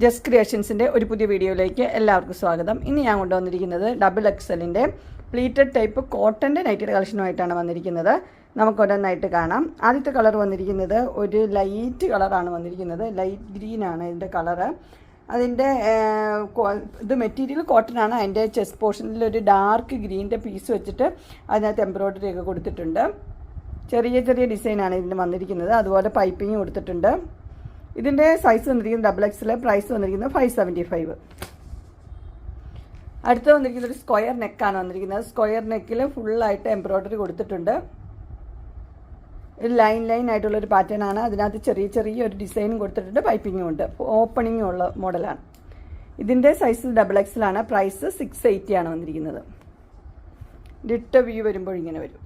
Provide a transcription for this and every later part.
Just ക്രിയേഷൻസിൻ്റെ ഒരു പുതിയ വീഡിയോയിലേക്ക് എല്ലാവർക്കും സ്വാഗതം. ഇന്ന് ഞാൻ കൊണ്ടുവന്നിരിക്കുന്നത് XXL പ്ലീറ്റഡ് ടൈപ്പ് കോട്ടൻ്റെ നൈറ്റിയുടെ കളക്ഷനുമായിട്ടാണ് വന്നിരിക്കുന്നത്. നമുക്ക് ഓരോന്നായിട്ട് കാണാം. ആദ്യത്തെ കളർ വന്നിരിക്കുന്നത് ഒരു ലൈറ്റ് കളറാണ് വന്നിരിക്കുന്നത്. ലൈറ്റ് ഗ്രീനാണ് ഇതിൻ്റെ കളറ്. അതിൻ്റെ ഇത് മെറ്റീരിയൽ കോട്ടൺ ആണ്. അതിൻ്റെ ചെസ്റ്റ് പോർഷനിൽ ഒരു ഡാർക്ക് ഗ്രീൻ്റെ പീസ് വെച്ചിട്ട് അതിനകത്ത് എംബ്രോയ്ഡറി ഒക്കെ കൊടുത്തിട്ടുണ്ട്. ചെറിയ ചെറിയ ഡിസൈനാണ് ഇതിന് വന്നിരിക്കുന്നത്. അതുപോലെ പൈപ്പിങ് കൊടുത്തിട്ടുണ്ട്. ഇതിൻ്റെ സൈസ് വന്നിരിക്കുന്നത് XXL, പ്രൈസ് വന്നിരിക്കുന്നത് 575. അടുത്ത് വന്നിരിക്കുന്നത് ഒരു സ്ക്വയർ നെക്കാണ് വന്നിരിക്കുന്നത്. സ്ക്വയർ നെക്കിൽ ഫുള്ളായിട്ട് എംബ്രോയ്ഡറി കൊടുത്തിട്ടുണ്ട്. ഒരു ലൈൻ ആയിട്ടുള്ളൊരു പാറ്റേൺ ആണ്. അതിനകത്ത് ചെറിയ ഒരു ഡിസൈനും കൊടുത്തിട്ടുണ്ട്. പൈപ്പിങ്ങും ഉണ്ട്. ഓപ്പണിങ്ങും ഉള്ള മോഡലാണ്. ഇതിൻ്റെ സൈസ് XXL ആണ്. പ്രൈസ് 680 ആണ് വന്നിരിക്കുന്നത്. ഡിട്ട വ്യൂ വരുമ്പോൾ ഇങ്ങനെ വരും.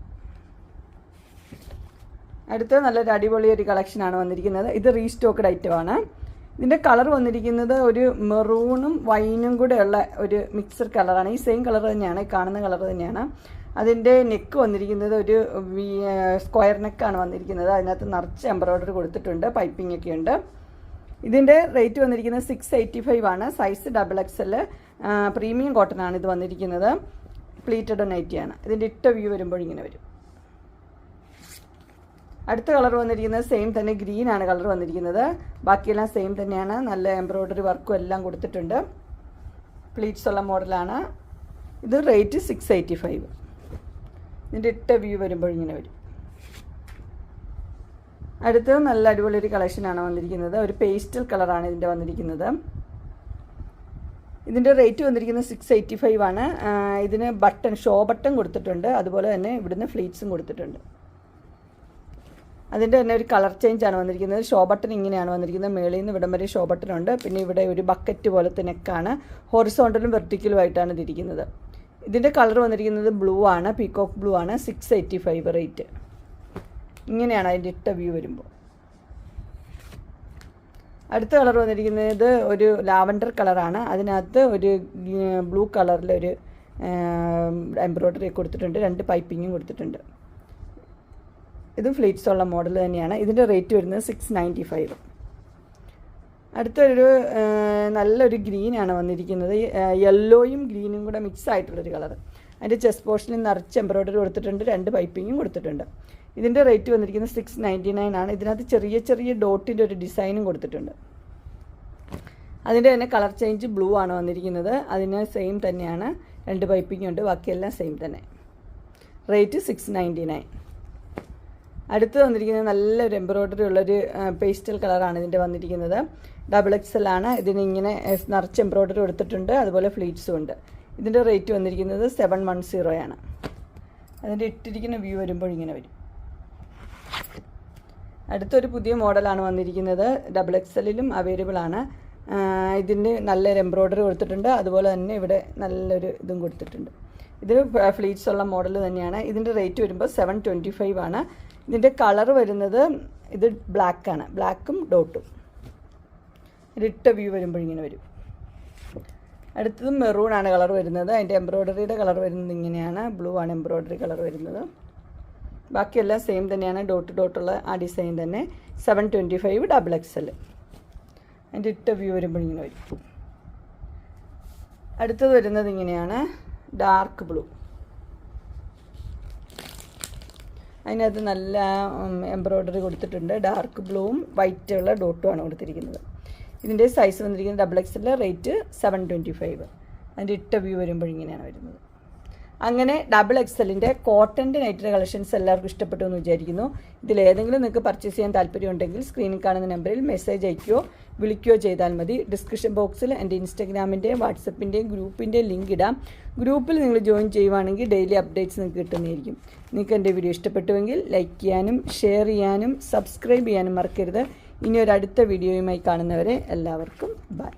അടുത്ത നല്ലൊരു അടിപൊളി ഒരു കളക്ഷനാണ് വന്നിരിക്കുന്നത്. ഇത് റീസ്റ്റോക്ക്ഡ് ഐറ്റമാണ്. ഇതിൻ്റെ കളർ വന്നിരിക്കുന്നത് ഒരു മെറൂണും വൈനും കൂടെ ഉള്ള ഒരു മിക്സർ കളറാണ്. ഈ സെയിം കളർ തന്നെയാണ്, കാണുന്ന കളർ തന്നെയാണ്. അതിൻ്റെ നെക്ക് വന്നിരിക്കുന്നത് ഒരു സ്ക്വയർ നെക്കാണ് വന്നിരിക്കുന്നത്. അതിനകത്ത് നിറച്ച് എംബ്രോയ്ഡറി കൊടുത്തിട്ടുണ്ട്. പൈപ്പിംഗ് ഒക്കെ ഉണ്ട്. ഇതിൻ്റെ റേറ്റ് വന്നിരിക്കുന്നത് 685 ആണ്. Size XXL. പ്രീമിയം കോട്ടൺ ആണ് ഇത് വന്നിരിക്കുന്നത്. പ്ലീറ്റഡ് നൈറ്റിയാണ്. ഇതിൻ്റെ ഇട്ട വ്യൂ വരുമ്പോൾ ഇങ്ങനെ വരും. അടുത്ത കളർ വന്നിരിക്കുന്നത് സെയിം തന്നെ, ഗ്രീനാണ് കളർ വന്നിരിക്കുന്നത്. ബാക്കിയെല്ലാം സെയിം തന്നെയാണ്. നല്ല എംബ്രോയ്ഡറി വർക്കും എല്ലാം കൊടുത്തിട്ടുണ്ട്. പ്ലീറ്റ്സ് ഉള്ള മോഡലാണ്. ഇത് റേറ്റ് 685. ഇതിൻ്റെ ഇട്ട വ്യൂ വരുമ്പോൾ ഇങ്ങനെ വരും. അടുത്തത് നല്ല അടിപൊളി ഒരു കളക്ഷനാണ് വന്നിരിക്കുന്നത്. ഒരു പേസ്റ്റൽ കളറാണ് ഇതിൻ്റെ വന്നിരിക്കുന്നത്. ഇതിൻ്റെ റേറ്റ് വന്നിരിക്കുന്നത് 685 ആണ്. ഇതിന് ഷോ ബട്ടൺ കൊടുത്തിട്ടുണ്ട്. അതുപോലെ തന്നെ ഇവിടുന്ന് ഫ്ലീറ്റ്സും കൊടുത്തിട്ടുണ്ട്. അതിൻ്റെ തന്നെ ഒരു കളർ ചേഞ്ച് ആണ് വന്നിരിക്കുന്നത്. ഷോ ബട്ടൺ ഇങ്ങനെയാണ് വന്നിരിക്കുന്നത്. മേളിൽ നിന്ന് ഇവിടം വരെ ഷോ ബട്ടൺ ഉണ്ട്. പിന്നെ ഇവിടെ ഒരു ബക്കറ്റ് പോലത്തെ നെക്കാണ്. ഹൊറിസോണ്ടലും വെർട്ടിക്കലും ആയിട്ടാണ് ഇതിരിക്കുന്നത്. ഇതിൻ്റെ കളർ വന്നിരിക്കുന്നത് ബ്ലൂ ആണ്. പീകോക്ക് ബ്ലൂ ആണ്. 685 റേറ്റ്. ഇങ്ങനെയാണ് അതിൻ്റെ ഇട്ട വ്യൂ വരുമ്പോൾ. അടുത്ത കളർ വന്നിരിക്കുന്നത് ഒരു ലാവൻഡർ കളറാണ്. അതിനകത്ത് ഒരു ബ്ലൂ കളറിലൊരു എംബ്രോയ്ഡറി കൊടുത്തിട്ടുണ്ട്. 2 പൈപ്പിങ്ങും കൊടുത്തിട്ടുണ്ട്. ഇത് ഫ്ലീറ്റ്സ് ഉള്ള മോഡൽ തന്നെയാണ്. ഇതിൻ്റെ റേറ്റ് വരുന്നത് 695. അടുത്തൊരു നല്ലൊരു ഗ്രീനാണ് വന്നിരിക്കുന്നത്. യെല്ലോയും ഗ്രീനും കൂടെ മിക്സ് ആയിട്ടുള്ളൊരു കളർ. അതിൻ്റെ ചെസ്റ്റ് പോർഷനിൽ നിറച്ച് എംബ്രോയ്ഡറി കൊടുത്തിട്ടുണ്ട്. 2 പൈപ്പിങ്ങും കൊടുത്തിട്ടുണ്ട്. ഇതിൻ്റെ റേറ്റ് വന്നിരിക്കുന്നത് 699 ആണ്. ഇതിനകത്ത് ചെറിയ ഡോട്ടിൻ്റെ ഒരു ഡിസൈനും കൊടുത്തിട്ടുണ്ട്. അതിൻ്റെ തന്നെ കളർ ചേഞ്ച് ബ്ലൂ ആണ് വന്നിരിക്കുന്നത്. അതിന് സെയിം തന്നെയാണ്. 2 പൈപ്പിങ്ങും ഉണ്ട്. ബാക്കിയെല്ലാം സെയിം തന്നെ. റേറ്റ് 699. അടുത്ത് വന്നിരിക്കുന്നത് നല്ലൊരു എംബ്രോയ്ഡറി ഉള്ളൊരു പേസ്റ്റൽ കളറാണ് ഇതിൻ്റെ വന്നിരിക്കുന്നത്. XXL ആണ്. ഇതിനിങ്ങനെ നിറച്ച് എംബ്രോയ്ഡറി കൊടുത്തിട്ടുണ്ട്. അതുപോലെ ഫ്ലീറ്റ്സും ഉണ്ട്. ഇതിൻ്റെ റേറ്റ് വന്നിരിക്കുന്നത് 710 ആണ്. അതിൻ്റെ ഇട്ടിരിക്കുന്ന വ്യൂ വരുമ്പോൾ ഇങ്ങനെ വരും. അടുത്തൊരു പുതിയ മോഡലാണ് വന്നിരിക്കുന്നത്. XXLലും അവൈലബിൾ ആണ്. ഇതിൻ്റെ നല്ലൊരു എംബ്രോയ്ഡറി കൊടുത്തിട്ടുണ്ട്. അതുപോലെ തന്നെ ഇവിടെ നല്ലൊരു ഇതും കൊടുത്തിട്ടുണ്ട്. ഇത് ഫ്ലീറ്റ്സ് ഉള്ള മോഡൽ തന്നെയാണ്. ഇതിൻ്റെ റേറ്റ് വരുമ്പോൾ 725 ആണ്. ഇതിൻ്റെ കളർ വരുന്നത് ഇത് ബ്ലാക്കാണ്. ബ്ലാക്കും ഡോട്ടും. ഇട്ട വ്യൂ വരുമ്പോൾ ഇങ്ങനെ വരും. അടുത്തത് മെറൂൺ ആണ് കളർ വരുന്നത്. അതിൻ്റെ എംബ്രോയ്ഡറിയുടെ കളർ വരുന്നത് ഇങ്ങനെയാണ്. ബ്ലൂ ആണ് എംബ്രോയ്ഡറി കളർ വരുന്നത്. ബാക്കിയെല്ലാം സെയിം തന്നെയാണ്. ഡോട്ടുള്ള ആ ഡിസൈൻ തന്നെ. 725 XXL. അതിൻ്റെ ഇട്ട വ്യൂ വരുമ്പോൾ ഇങ്ങനെ വരും. അടുത്തത് വരുന്നത് ഇങ്ങനെയാണ്. Dark blue. അതിനകത്ത് നല്ല എംബ്രോയ്ഡറി കൊടുത്തിട്ടുണ്ട്. ഡാർക്ക് ബ്ലൂവും വൈറ്റുള്ള ഡോട്ടുമാണ് കൊടുത്തിരിക്കുന്നത്. ഇതിൻ്റെ സൈസ് വന്നിരിക്കുന്നത് XXL. റേറ്റ് 725. അതിൻ്റെ ഇട്ട വ്യൂ വരുമ്പോൾ ഇങ്ങനെയാണ് വരുന്നത്. അങ്ങനെ XXLൻ്റെ കോട്ടൻ്റെ നൈറ്റിയുടെ കളക്ഷൻസ് എല്ലാവർക്കും ഇഷ്ടപ്പെട്ടു എന്ന് വിചാരിക്കുന്നു. ഇതിലേതെങ്കിലും നിങ്ങൾക്ക് പർച്ചേസ് ചെയ്യാൻ താല്പര്യമുണ്ടെങ്കിൽ സ്ക്രീനിൽ കാണുന്ന നമ്പറിൽ മെസ്സേജ് അയക്കുകയോ വിളിക്കുകയോ ചെയ്താൽ മതി. ഡിസ്ക്രിപ്ഷൻ ബോക്സിൽ എൻ്റെ ഇൻസ്റ്റാഗ്രാമിൻ്റെയും വാട്സപ്പിൻ്റെയും ഗ്രൂപ്പിൻ്റെ ലിങ്ക് ഇടാം. ഗ്രൂപ്പിൽ നിങ്ങൾ ജോയിൻ ചെയ്യുവാണെങ്കിൽ ഡെയിലി അപ്ഡേറ്റ്സ് നിങ്ങൾക്ക് കിട്ടുന്നതായിരിക്കും. നിങ്ങൾക്ക് എൻ്റെ വീഡിയോ ഇഷ്ടപ്പെട്ടുവെങ്കിൽ ലൈക്ക് ചെയ്യാനും ഷെയർ ചെയ്യാനും സബ്സ്ക്രൈബ് ചെയ്യാനും മറക്കരുത്. ഇനി ഒരു അടുത്ത വീഡിയോയുമായി കാണുന്നവരെ എല്ലാവർക്കും ബൈ.